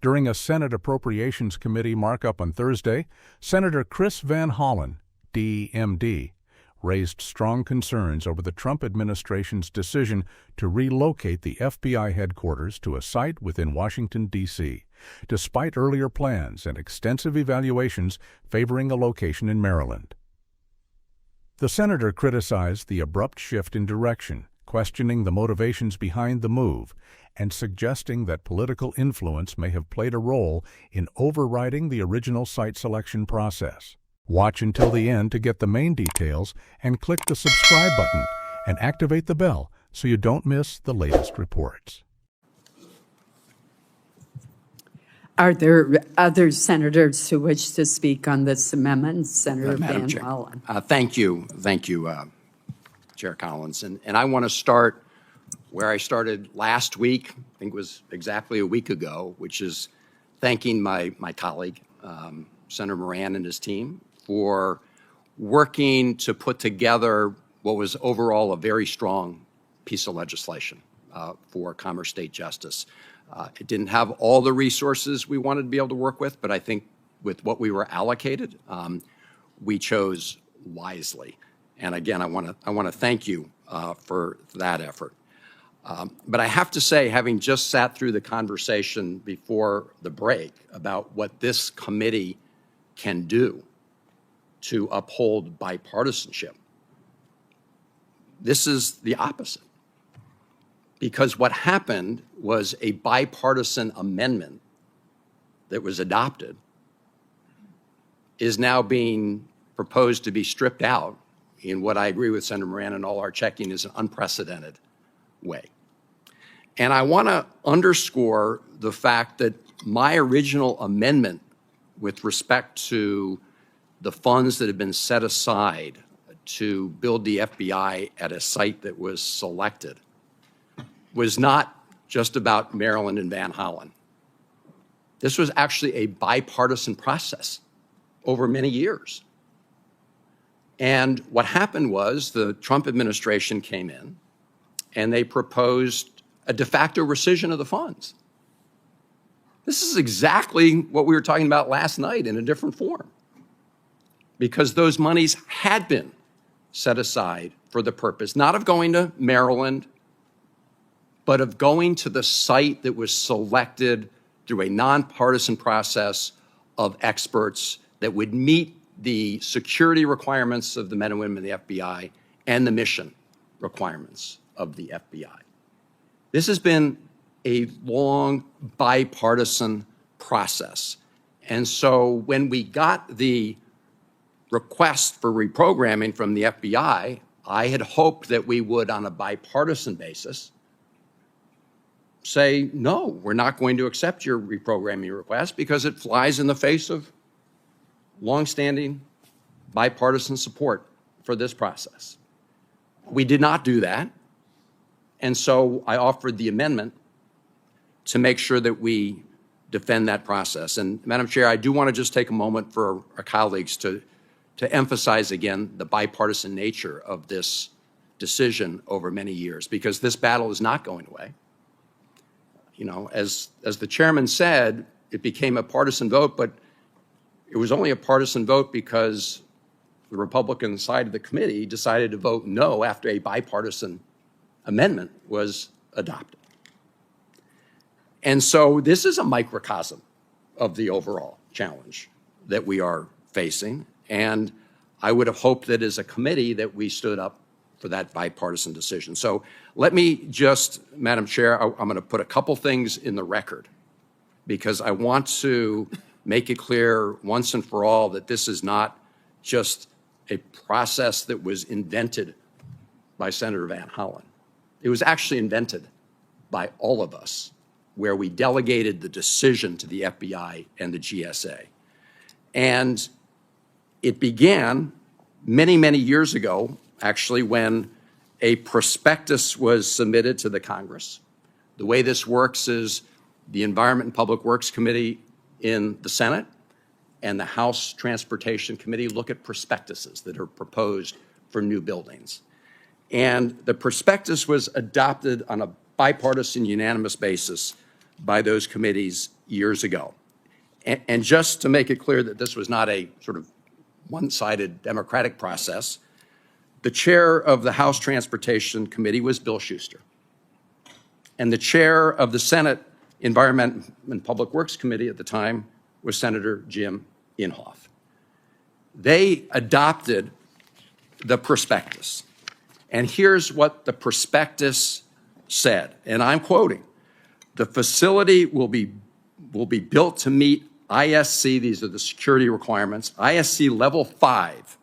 During a Senate Appropriations Committee markup on Thursday, Senator Chris Van Hollen, DMD, raised strong concerns over the Trump administration's decision to relocate the FBI headquarters to a site within Washington, D.C., despite earlier plans and extensive evaluations favoring a location in Maryland. The senator criticized the abrupt shift in direction, questioning the motivations behind the move, and suggesting that political influence may have played a role in overriding the original site selection process. Watch until the end to get the main details and click the subscribe button and activate the bell so you don't miss the latest reports. Are there other senators who wish to speak on this amendment? Senator Madam Van Chair. Hollen. Thank you, Chair Collins. And I want to start where I started last week, I think it was exactly a week ago, which is thanking my colleague, Senator Moran and his team, for working to put together what was overall a very strong piece of legislation for Commerce State Justice. It didn't have all the resources we wanted to be able to work with, but I think with what we were allocated, we chose wisely. And again, I want to thank you for that effort. But I have to say, having just sat through the conversation before the break about what this committee can do to uphold bipartisanship, this is the opposite. Because what happened was a bipartisan amendment that was adopted is now being proposed to be stripped out in what I agree with Senator Moran and all our checking is an unprecedented way. And I want to underscore the fact that my original amendment with respect to the funds that have been set aside to build the FBI at a site that was selected was not just about Maryland and Van Hollen. This was actually a bipartisan process over many years. And what happened was the Trump administration came in and they proposed a de facto rescission of the funds. This is exactly what we were talking about last night in a different form, because those monies had been set aside for the purpose, not of going to Maryland, but of going to the site that was selected through a nonpartisan process of experts that would meet the security requirements of the men and women of the FBI and the mission requirements of the FBI. This has been a long bipartisan process. And so when we got the request for reprogramming from the FBI, I had hoped that we would, on a bipartisan basis, say, no, we're not going to accept your reprogramming request because it flies in the face of longstanding bipartisan support for this process. We did not do that. And so I offered the amendment to make sure that we defend that process. And Madam Chair, I do want to just take a moment for our colleagues to emphasize again the bipartisan nature of this decision over many years, because this battle is not going away. You know, as the chairman said, it became a partisan vote, but it was only a partisan vote because the Republican side of the committee decided to vote no after a bipartisan amendment was adopted. And so this is a microcosm of the overall challenge that we are facing. And I would have hoped that as a committee that we stood up for that bipartisan decision. So let me just, Madam Chair, I'm going to put a couple things in the record because I want to make it clear once and for all that this is not just a process that was invented by Senator Van Hollen. It was actually invented by all of us, where we delegated the decision to the FBI and the GSA. And it began many, many years ago, actually, when a prospectus was submitted to the Congress. The way this works is the Environment and Public Works Committee in the Senate and the House Transportation Committee look at prospectuses that are proposed for new buildings. And the prospectus was adopted on a bipartisan, unanimous basis by those committees years ago. And just to make it clear that this was not a sort of one-sided democratic process, the chair of the House Transportation Committee was Bill Schuster. And the chair of the Senate Environment and Public Works Committee at the time was Senator Jim Inhofe. They adopted the prospectus. And here's what the prospectus said, and I'm quoting, "The facility will be built to meet ISC, these are the security requirements, ISC level 5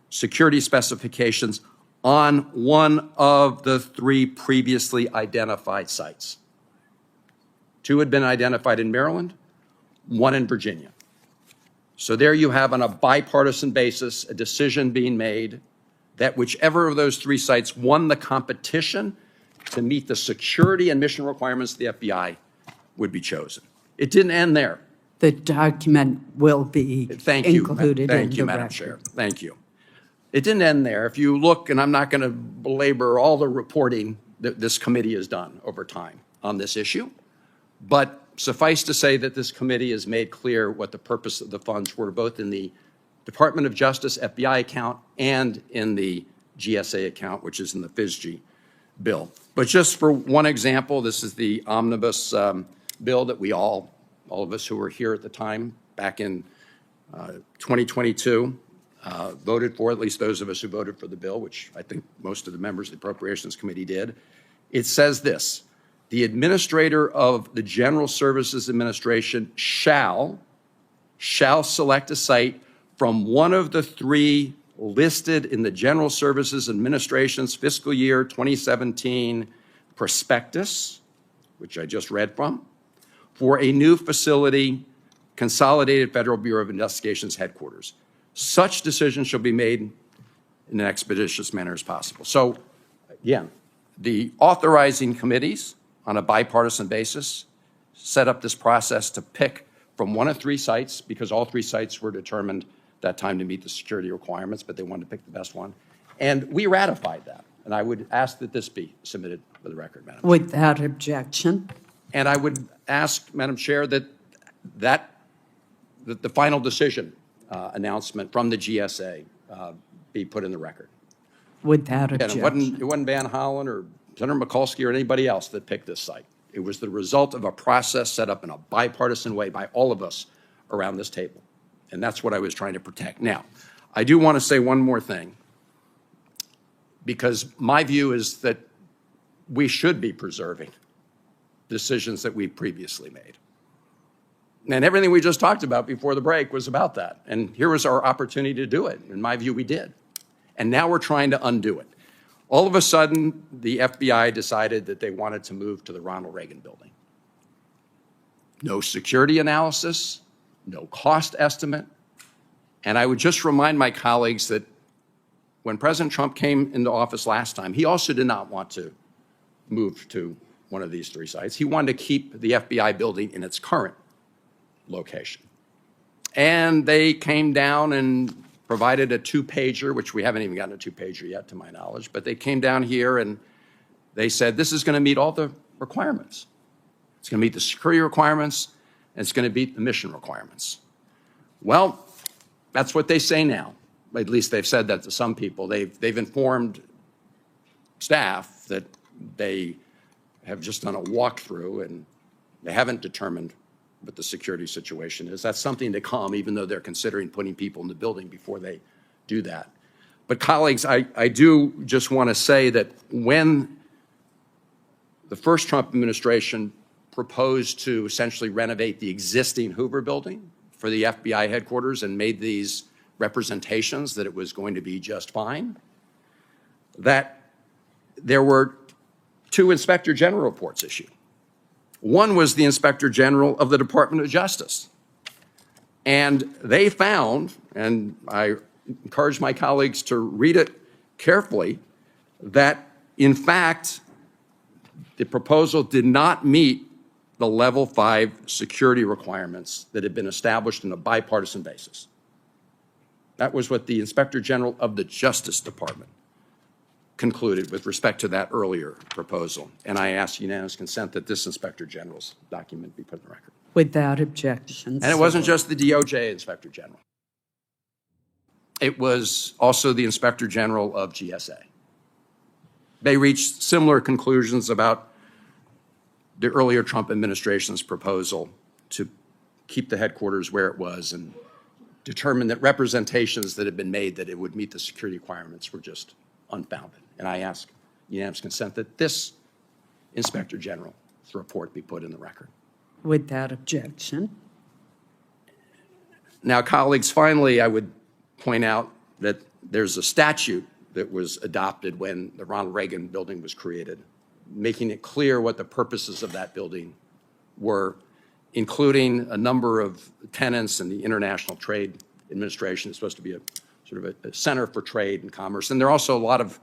security specifications on one of the 3 previously identified sites." 2 had been identified in Maryland, 1 in Virginia. So there you have, on a bipartisan basis, a decision being made that whichever of those 3 sites won the competition to meet the security and mission requirements of the FBI would be chosen. It didn't end there. The document will be included in the Madam record. Chair. Thank you. It didn't end there. If you look, and I'm not going to belabor all the reporting that this committee has done over time on this issue, but suffice to say that this committee has made clear what the purpose of the funds were, both in the Department of Justice FBI account and in the GSA account, which is in the FISG bill. But just for one example, this is the omnibus bill that we all of us who were here at the time back in 2022 voted for, at least those of us who voted for the bill, which I think most of the members of the Appropriations Committee did. It says this: "The administrator of the General Services Administration shall select a site from one of the 3 listed in the General Services Administration's fiscal year 2017 prospectus," which I just read from, "for a new facility, Consolidated Federal Bureau of Investigation's headquarters. Such decision shall be made in an expeditious manner as possible." So again, the authorizing committees on a bipartisan basis set up this process to pick from one of 3 sites, because all 3 sites were determined that time to meet the security requirements, but they wanted to pick the best one. And we ratified that. And I would ask that this be submitted for the record, Madam Chair. Without objection. And I would ask, Madam Chair, that the final decision announcement from the GSA be put in the record. Without And objection. it wasn't Van Hollen or Senator Mikulski or anybody else that picked this site. It was the result of a process set up in a bipartisan way by all of us around this table. And that's what I was trying to protect. Now, I do want to say one more thing, because my view is that we should be preserving decisions that we previously made. And everything we just talked about before the break was about that. And here was our opportunity to do it. In my view, we did. And now we're trying to undo it. All of a sudden, the FBI decided that they wanted to move to the Ronald Reagan building. No security analysis, no cost estimate. And I would just remind my colleagues that when President Trump came into office last time, he also did not want to move to one of these 3 sites. He wanted to keep the FBI building in its current location. And they came down and provided a 2-pager, which we haven't even gotten a 2-pager yet, to my knowledge, but they came down here and they said, this is going to meet all the requirements. It's going to meet the security requirements, and it's going to meet the mission requirements. Well, that's what they say now. At least they've said that to some people. They've informed staff that they have just done a walkthrough and they haven't determined what the security situation is. That's something to come, even though they're considering putting people in the building before they do that. But colleagues, I do just want to say that when the first Trump administration proposed to essentially renovate the existing Hoover building for the FBI headquarters and made these representations that it was going to be just fine, that there were 2 Inspector General reports issued. One was the Inspector General of the Department of Justice. And they found, and I encourage my colleagues to read it carefully, that in fact, the proposal did not meet the level 5 security requirements that had been established on a bipartisan basis. That was what the Inspector General of the Justice Department concluded with respect to that earlier proposal. And I ask unanimous consent that this Inspector General's document be put in the record. Without objection. And it wasn't just the DOJ Inspector General. It was also the Inspector General of GSA. They reached similar conclusions about the earlier Trump administration's proposal to keep the headquarters where it was and determined that representations that had been made that it would meet the security requirements were just unfounded. And I ask unanimous consent that this Inspector General's report be put in the record. Without objection. Now, colleagues, finally, I would point out that there's a statute that was adopted when the Ronald Reagan building was created, making it clear what the purposes of that building were, including a number of tenants and the International Trade Administration is supposed to be a sort of a center for trade and commerce. And there are also a lot of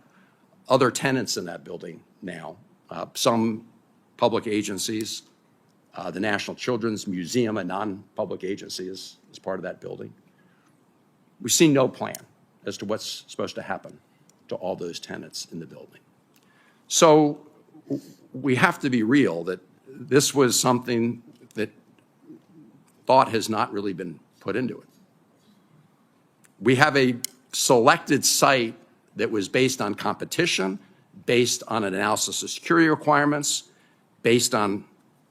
other tenants in that building now, some public agencies, the National Children's Museum, a non-public agency, is part of that building. We've seen no plan as to what's supposed to happen to all those tenants in the building. So we have to be real that this was something that thought has not really been put into it. We have a selected site that was based on competition, based on an analysis of security requirements, based on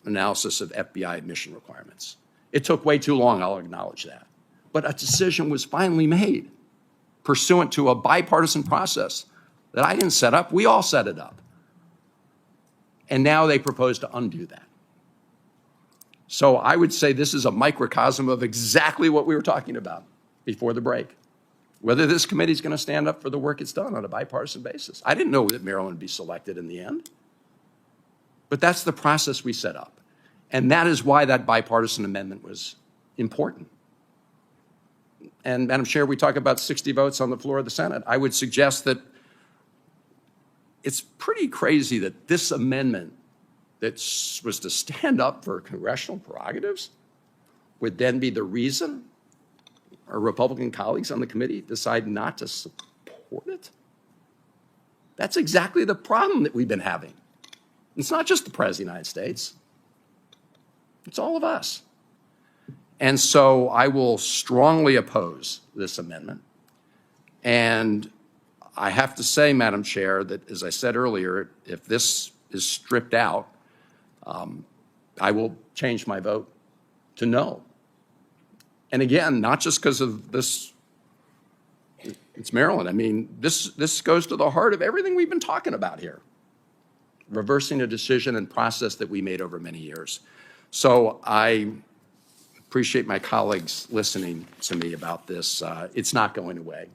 analysis of FBI admission requirements. It took way too long, I'll acknowledge that. But a decision was finally made pursuant to a bipartisan process that I didn't set up, we all set it up. And now they propose to undo that. So I would say this is a microcosm of exactly what we were talking about before the break. Whether this committee is going to stand up for the work it's done on a bipartisan basis. I didn't know that Maryland would be selected in the end. But that's the process we set up. And that is why that bipartisan amendment was important. And Madam Chair, we talk about 60 votes on the floor of the Senate. I would suggest that it's pretty crazy that this amendment that was to stand up for congressional prerogatives would then be the reason our Republican colleagues on the committee decide not to support it. That's exactly the problem that we've been having. It's not just the President of the United States. It's all of us. And so I will strongly oppose this amendment. And I have to say, Madam Chair, that as I said earlier, if this is stripped out, I will change my vote to no. And again, not just because of this, it's Maryland. I mean, this goes to the heart of everything we've been talking about here. Reversing a decision and process that we made over many years. So I appreciate my colleagues listening to me about this. It's not going away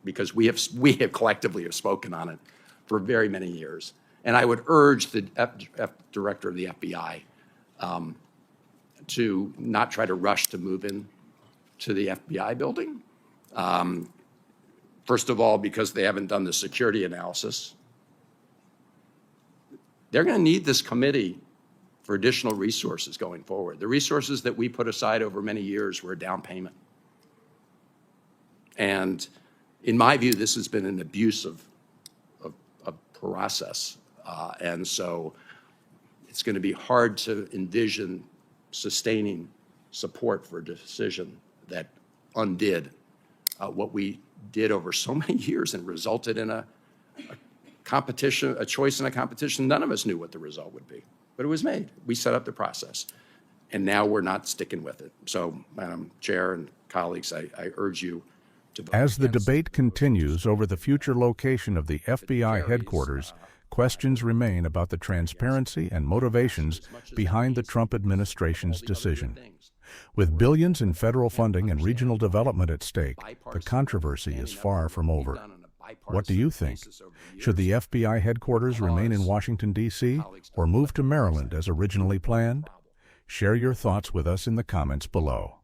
because we have collectively have spoken on it for very many years. And I would urge the director of the FBI to not try to rush to move in to the FBI building. First of all, because they haven't done the security analysis. They're going to need this committee for additional resources going forward. The resources that we put aside over many years were a down payment. And in my view, this has been an abuse of process. And so it's going to be hard to envision sustaining support for a decision that undid what we did over so many years and resulted in a competition, a choice in a competition. None of us knew what the result would be, but it was made. We set up the process, and now we're not sticking with it. So, Madam Chair and colleagues, I urge you to vote. As the debate continues over the future location of the FBI headquarters, questions remain about the transparency and motivations behind the Trump administration's decision. With billions in federal funding and regional development at stake, the controversy is far from over. What do you think? Should the FBI headquarters remain in Washington, D.C., or move to Maryland as originally planned? Share your thoughts with us in the comments below.